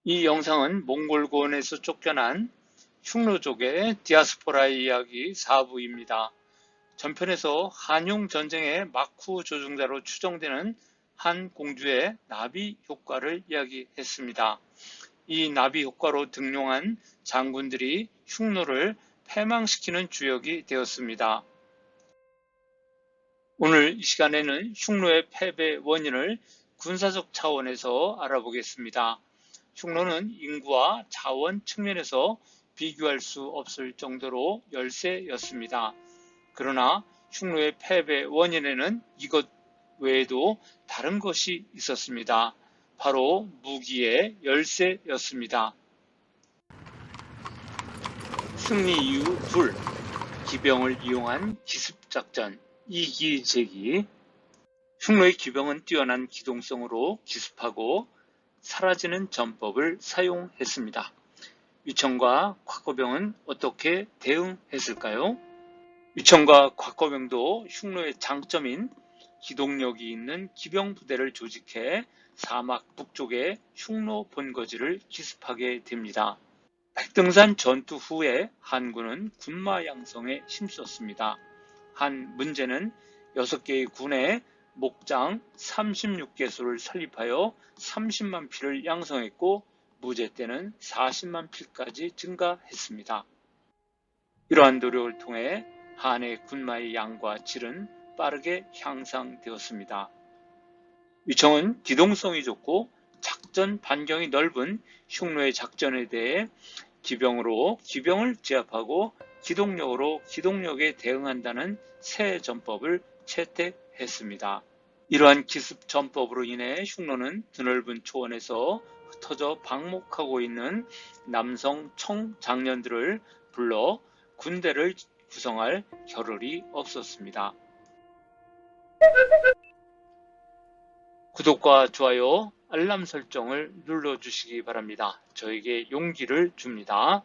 이 영상은 몽골고원에서 쫓겨난 흉노족의 디아스포라 이야기 4부입니다. 전편에서 한용 전쟁의 막후 조종자로 추정되는 한 공주의 나비 효과를 이야기했습니다. 이 나비 효과로 등용한 장군들이 흉노를 패망시키는 주역이 되었습니다. 오늘 이 시간에는 흉노의 패배 원인을 군사적 차원에서 알아보겠습니다. 흉노는 인구와 자원 측면에서 비교할 수 없을 정도로 열세였습니다. 그러나 흉노의 패배 원인에는 이것 외에도 다른 것이 있었습니다. 바로 무기의 열세였습니다. 승리 이후 둘, 기병을 이용한 기습작전, 이기제기. 흉노의 기병은 뛰어난 기동성으로 기습하고 사라지는 전법을 사용했습니다. 위청과 곽거병은 어떻게 대응했을까요? 위청과 곽거병도 흉노의 장점인 기동력이 있는 기병 부대를 조직해 사막 북쪽의 흉노 본거지를 기습하게 됩니다. 백등산 전투 후에 한군은 군마 양성에 힘썼습니다. 한 문제는 6개의 군에 목장 36개소를 설립하여 30만 피를 양성했고 무제 때는 40만 피까지 증가했습니다. 이러한 노력을 통해 한의 군마의 양과 질은 빠르게 향상되었습니다. 위청은 기동성이 좋고 작전 반경이 넓은 흉노의 작전에 대해 기병으로 기병을 제압하고 기동력으로 기동력에 대응한다는 새 전법을 채택했습니다. 이러한 기습 전법으로 인해 흉노는 드넓은 초원에서 흩어져 방목하고 있는 남성 청장년들을 불러 군대를 구성할 겨를이 없었습니다. 구독과 좋아요, 알람 설정을 눌러주시기 바랍니다. 저에게 용기를 줍니다.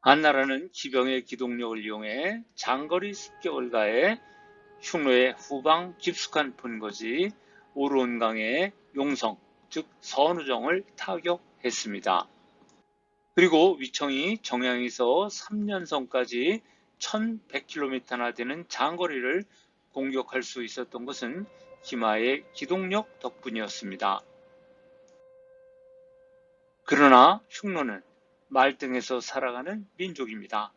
한나라는 기병의 기동력을 이용해 장거리 습격을 흉노의 후방 깊숙한 본거지 오르온강의 용성, 즉 선우정을 타격했습니다. 그리고 위청이 정양에서 삼년성까지 1100km나 되는 장거리를 공격할 수 있었던 것은 기마의 기동력 덕분이었습니다. 그러나 흉노는 말등에서 살아가는 민족입니다.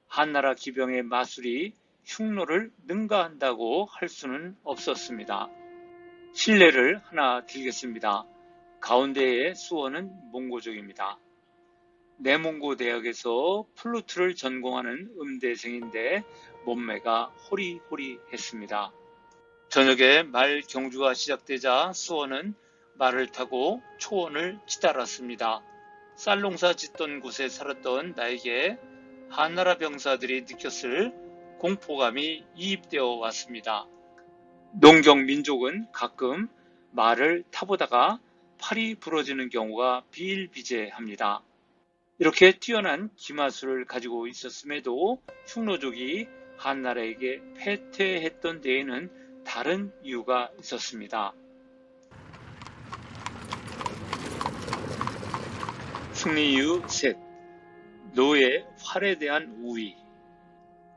한나라 기병의 마술이 흉노를 능가한다고 할 수는 없었습니다. 실례를 하나 드리겠습니다. 가운데의 수원은 몽고족입니다. 내몽고 대학에서 플루트를 전공하는 음대생인데 몸매가 호리호리했습니다. 저녁에 말 경주가 시작되자 수원은 말을 타고 초원을 치달았습니다. 쌀농사 짓던 곳에 살았던 나에게 한나라 병사들이 느꼈을 공포감이 이입되어 왔습니다. 농경 민족은 가끔 말을 타보다가 팔이 부러지는 경우가 비일비재합니다. 이렇게 뛰어난 기마술을 가지고 있었음에도 흉노족이 한나라에게 패퇴했던 데에는 다른 이유가 있었습니다. 승리 이후 셋, 노의 활에 대한 우위.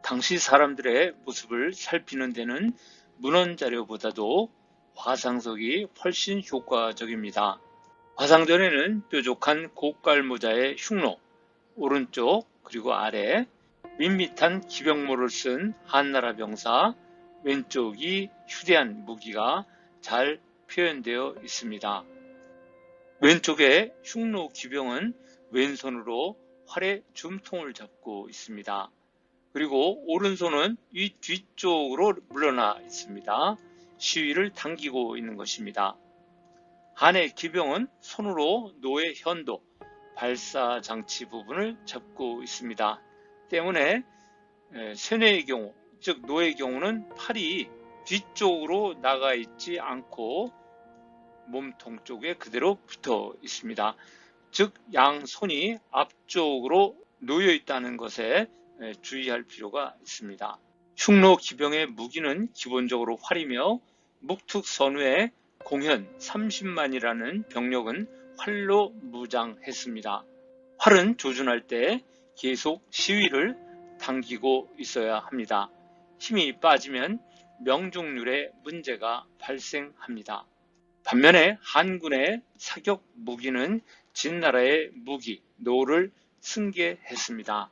당시 사람들의 모습을 살피는 데는 문헌자료보다도 화상석이 훨씬 효과적입니다. 화상전에는 뾰족한 고깔모자의 흉노, 오른쪽 그리고 아래, 밋밋한 기병모를 쓴 한나라 병사, 왼쪽이 휴대한 무기가 잘 표현되어 있습니다. 왼쪽의 흉노 기병은 왼손으로 활의 줌통을 잡고 있습니다. 그리고 오른손은 이 뒤쪽으로 물러나 있습니다. 시위를 당기고 있는 것입니다. 한의 기병은 손으로 노의 현도, 발사 장치 부분을 잡고 있습니다. 때문에 세뇌의 경우, 즉 노의 경우는 팔이 뒤쪽으로 나가 있지 않고 몸통 쪽에 그대로 붙어 있습니다. 즉 양손이 앞쪽으로 놓여 있다는 것에 주의할 필요가 있습니다. 흉노 기병의 무기는 기본적으로 활이며 묵툭 선후의 공현 30만이라는 병력은 활로 무장했습니다. 활은 조준할 때 계속 시위를 당기고 있어야 합니다. 힘이 빠지면 명중률에 문제가 발생합니다. 반면에 한군의 사격 무기는 진나라의 무기 노를 승계했습니다.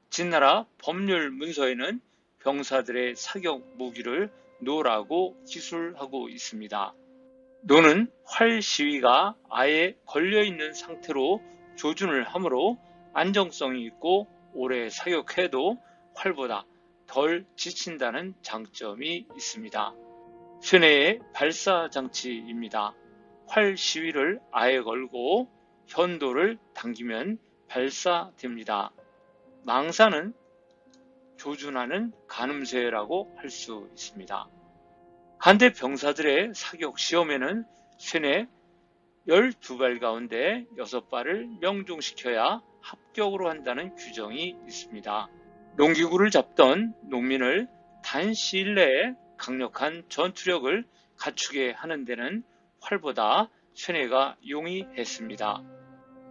진나라 법률 문서에는 병사들의 사격 무기를 노라고 기술하고 있습니다. 노는 활 시위가 아예 걸려있는 상태로 조준을 하므로 안정성이 있고 오래 사격해도 활보다 덜 지친다는 장점이 있습니다. 쇠뇌의 발사 장치입니다. 활 시위를 아예 걸고 현도를 당기면 발사됩니다. 망사는 조준하는 가늠쇠라고 할 수 있습니다. 한대 병사들의 사격 시험에는 쇠뇌 12발 가운데 6발을 명중시켜야 합격으로 한다는 규정이 있습니다. 농기구를 잡던 농민을 단시일 내에 강력한 전투력을 갖추게 하는 데는 활보다 쇠뇌가 용이했습니다.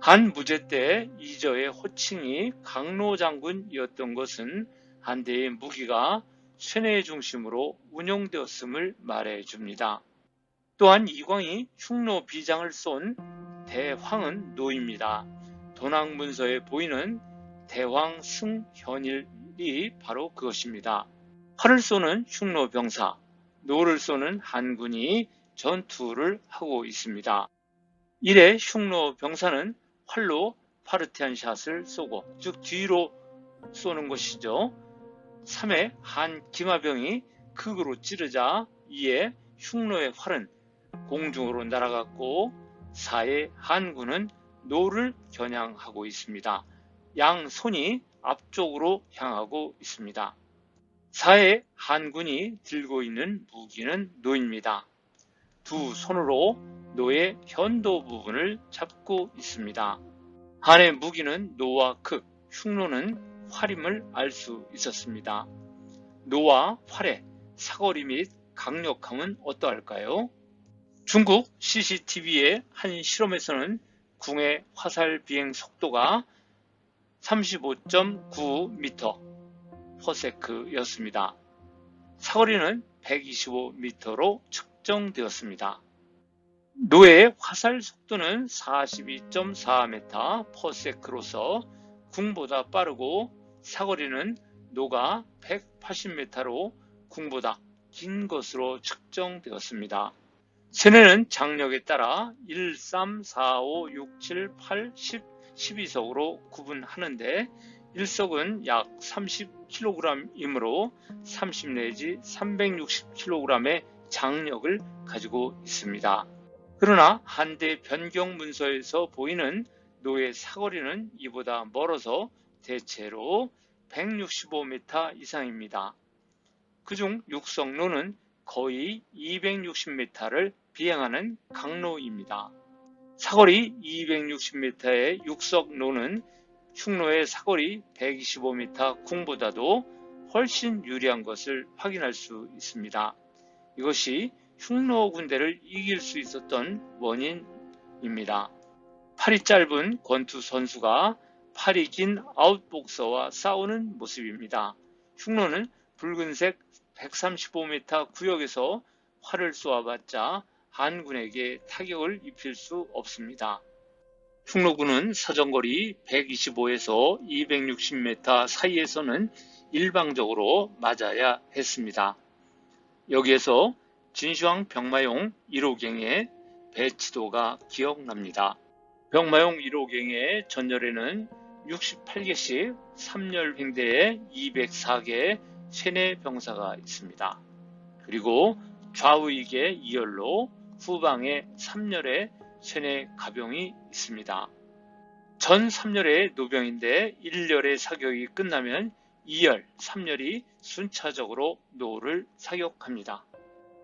한 무제 때 이저의 호칭이 강로장군이었던 것은 한대의 무기가 쇠뇌 중심으로 운용되었음을 말해줍니다. 또한 이광이 흉노 비장을 쏜 대황은 노입니다. 도낭문서에 보이는 대황 승현일이 바로 그것입니다. 활을 쏘는 흉노 병사, 노를 쏘는 한군이 전투를 하고 있습니다. 이래 흉노 병사는 활로 파르티안 샷을 쏘고 즉 뒤로 쏘는 것이죠. 3회 한 기마병이 극으로 찌르자 2회 흉노의 활은 공중으로 날아갔고 4회 한군은 노를 겨냥하고 있습니다. 양 손이 앞쪽으로 향하고 있습니다. 4회 한군이 들고 있는 무기는 노입니다. 두 손으로 노의 현도 부분을 잡고 있습니다. 한의 무기는 노와 극, 흉노는 활임을 알 수 있었습니다. 노와 활의 사거리 및 강력함은 어떠할까요? 중국 CCTV의 한 실험에서는 궁의 화살 비행 속도가 35.9m/s였습니다. 사거리는 125m로 측정되었습니다. 노의 화살 속도는 42.4m/s로서 궁보다 빠르고 사거리는 노가 180m로 궁보다 긴 것으로 측정되었습니다. 쇠뇌는 장력에 따라 1, 3, 4, 5, 6, 7, 8, 10, 12석으로 구분하는데 1석은 약 30kg이므로 30 내지 360kg의 장력을 가지고 있습니다. 그러나 한대 변경 문서에서 보이는 노의 사거리는 이보다 멀어서 대체로 165m 이상입니다. 그중 육석노는 거의 260m를 비행하는 강로입니다. 사거리 260m의 육석노는 흉노의 사거리 125m 궁보다도 훨씬 유리한 것을 확인할 수 있습니다. 이것이 흉노 군대를 이길 수 있었던 원인입니다. 팔이 짧은 권투 선수가 팔이 긴 아웃복서와 싸우는 모습입니다. 흉노는 붉은색 135m 구역에서 활을 쏘아봤자 한군에게 타격을 입힐 수 없습니다. 흉노군은 사정거리 125에서 260m 사이에서는 일방적으로 맞아야 했습니다. 여기에서 진시황 병마용 1호경의 배치도가 기억납니다. 병마용 1호경의 전열에는 68개씩 3열 횡대에 204개의 쇠뇌 병사가 있습니다. 그리고 좌우익의 2열로 후방에 3열의 쇠뇌 가병이 있습니다. 전 3열의 노병인데 1열의 사격이 끝나면 2열, 3열이 순차적으로 노를 사격합니다.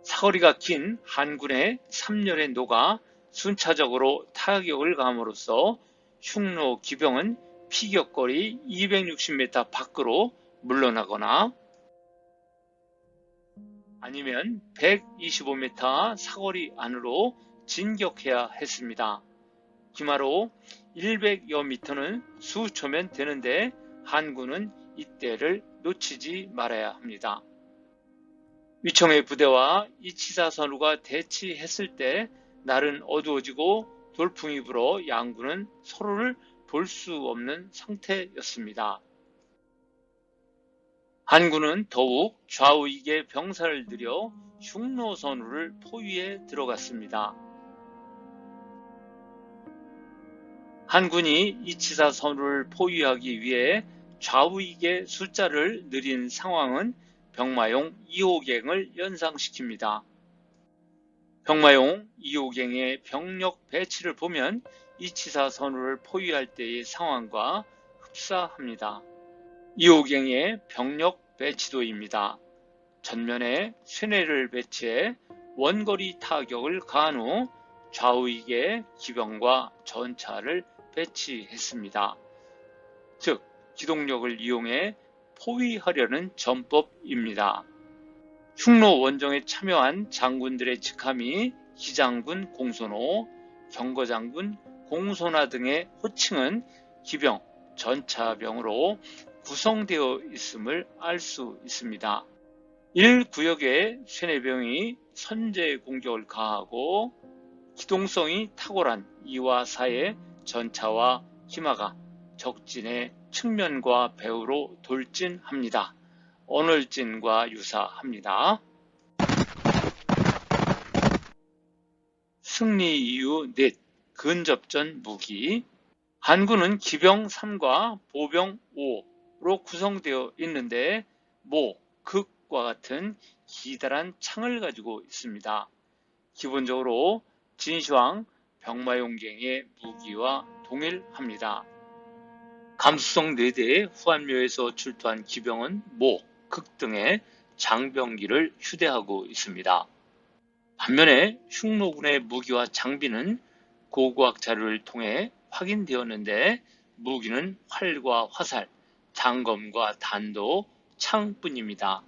사거리가 긴 한군의 3열의 노가 순차적으로 타격을 가함으로써 흉노 기병은 피격거리 260m 밖으로 물러나거나 아니면 125m 사거리 안으로 진격해야 했습니다. 기마로 100여 미터는 수초면 되는데 한군은 이때를 놓치지 말아야 합니다. 위청의 부대와 이치사 선우가 대치했을 때 날은 어두워지고 돌풍이 불어 양군은 서로를 볼 수 없는 상태였습니다. 한군은 더욱 좌우익의 병사를 들여 흉노 선우를 포위에 들어갔습니다. 한군이 이치사 선우를 포위하기 위해 좌우익의 숫자를 늘린 상황은 병마용 2호갱을 연상시킵니다. 병마용 2호갱의 병력 배치를 보면 이치사 선우를 포위할 때의 상황과 흡사합니다. 2호갱의 병력 배치도입니다. 전면에 쇠뇌를 배치해 원거리 타격을 가한 후 좌우익의 기병과 전차를 배치했습니다. 즉, 기동력을 이용해 포위하려는 전법입니다. 흉노 원정에 참여한 장군들의 직함이 기장군 공손호, 경거장군 공손하 등의 호칭은 기병, 전차병으로 구성되어 있음을 알 수 있습니다. 1구역의 쇠뇌병이 선제 공격을 가하고 기동성이 탁월한 2와 4의 전차와 기마가 적진의 측면과 배후로 돌진합니다. 언월진과 유사합니다. 승리 이유 넷, 근접전 무기. 한군은 기병 3과 보병 5로 구성되어 있는데 모, 극과 같은 기다란 창을 가지고 있습니다. 기본적으로 진시황, 병마용갱의 무기와 동일합니다. 감수성 4대의 후한묘에서 출토한 기병은 모, 극 등의 장병기를 휴대하고 있습니다. 반면에 흉노군의 무기와 장비는 고고학 자료를 통해 확인되었는데 무기는 활과 화살, 장검과 단도, 창뿐입니다.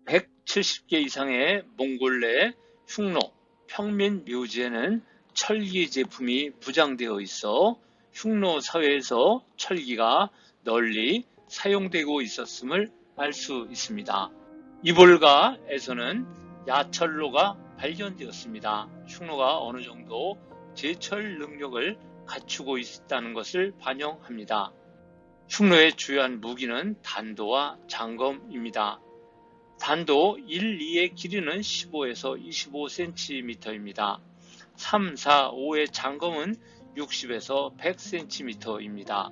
170개 이상의 몽골 내 흉노, 평민 묘지에는 철기 제품이 부장되어 있어 흉노 사회에서 철기가 널리 사용되고 있었음을 알 수 있습니다. 이볼가에서는 야철로가 발견되었습니다. 흉노가 어느 정도 제철 능력을 갖추고 있다는 것을 반영합니다. 흉노의 주요한 무기는 단도와 장검입니다. 단도 1, 2의 길이는 15에서 25cm입니다. 3, 4, 5의 장검은 60에서 100cm입니다.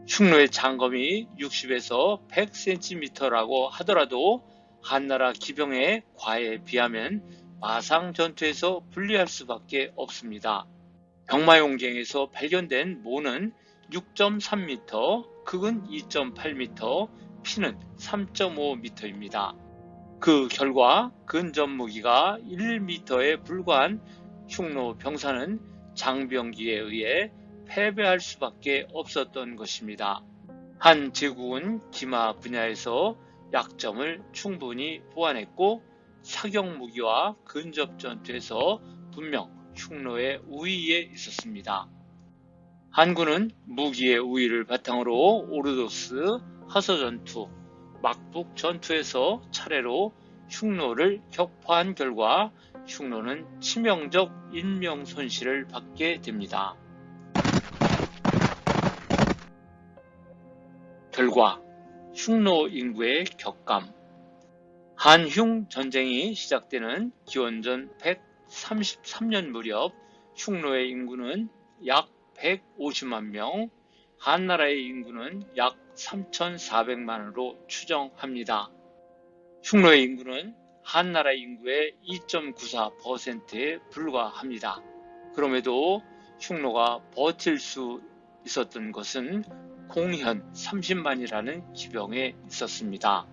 흉노의 장검이 60에서 100cm라고 하더라도 한나라 기병의 과에 비하면 마상 전투에서 불리할 수밖에 없습니다. 병마용갱에서 발견된 모는 6.3m, 극은 2.8m, 피는 3.5m입니다. 그 결과 근접무기가 1m에 불과한 흉노 병사는 장병기에 의해 패배할 수밖에 없었던 것입니다. 한 제국은 기마 분야에서 약점을 충분히 보완했고 사격무기와 근접전투에서 분명 흉노의 우위에 있었습니다. 한군은 무기의 우위를 바탕으로 오르도스, 하서전투, 막북 전투에서 차례로 흉노를 격파한 결과 흉노는 치명적 인명 손실을 받게 됩니다. 결과 흉노 인구의 격감. 한흉 전쟁이 시작되는 기원전 133년 무렵 흉노의 인구는 약 150만 명, 한나라의 인구는 약 3,400만으로 추정합니다. 흉노의 인구는 한나라 인구의 2.94%에 불과합니다. 그럼에도 흉노가 버틸 수 있었던 것은 공현 30만이라는 기병에 있었습니다.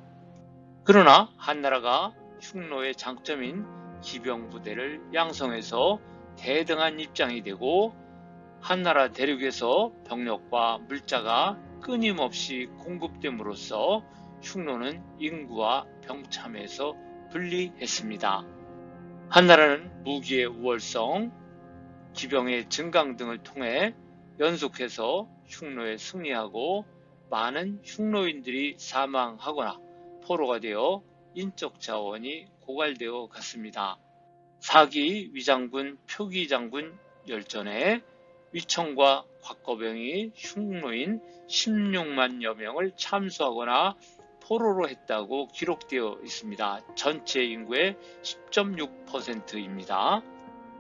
그러나 한나라가 흉노의 장점인 기병부대를 양성해서 대등한 입장이 되고 한나라 대륙에서 병력과 물자가 끊임없이 공급됨으로써 흉노는 인구와 병참에서 분리했습니다. 한나라는 무기의 우월성, 기병의 증강 등을 통해 연속해서 흉노에 승리하고 많은 흉노인들이 사망하거나 포로가 되어 인적 자원이 고갈되어 갔습니다. 4기 위장군 표기장군 열전에 위청과 곽거병이 흉노인 16만여 명을 참수하거나 포로로 했다고 기록되어 있습니다. 전체 인구의 10.6%입니다.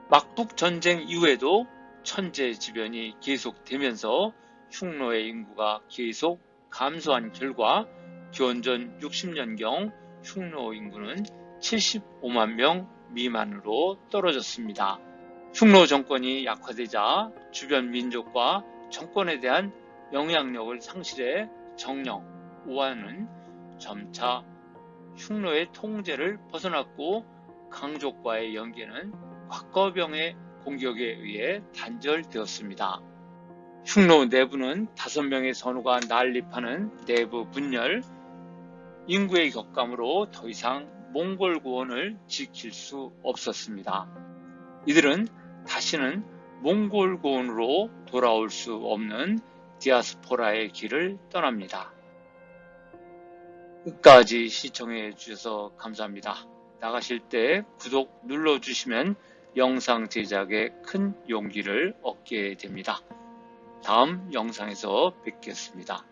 막북전쟁 이후에도 천재지변이 계속되면서 흉노의 인구가 계속 감소한 결과 기원전 60년경 흉노 인구는 75만 명 미만으로 떨어졌습니다. 흉노 정권이 약화되자 주변 민족과 정권에 대한 영향력을 상실해 정령, 오한은 점차 흉노의 통제를 벗어났고 강족과의 연계는 곽거병의 공격에 의해 단절되었습니다. 흉노 내부는 5명의 선우가 난립하는 내부 분열, 인구의 격감으로 더 이상 몽골 구원을 지킬 수 없었습니다. 이들은 다시는 몽골 구원으로 돌아올 수 없는 디아스포라의 길을 떠납니다. 끝까지 시청해 주셔서 감사합니다. 나가실 때 구독 눌러주시면 영상 제작에 큰 용기를 얻게 됩니다. 다음 영상에서 뵙겠습니다.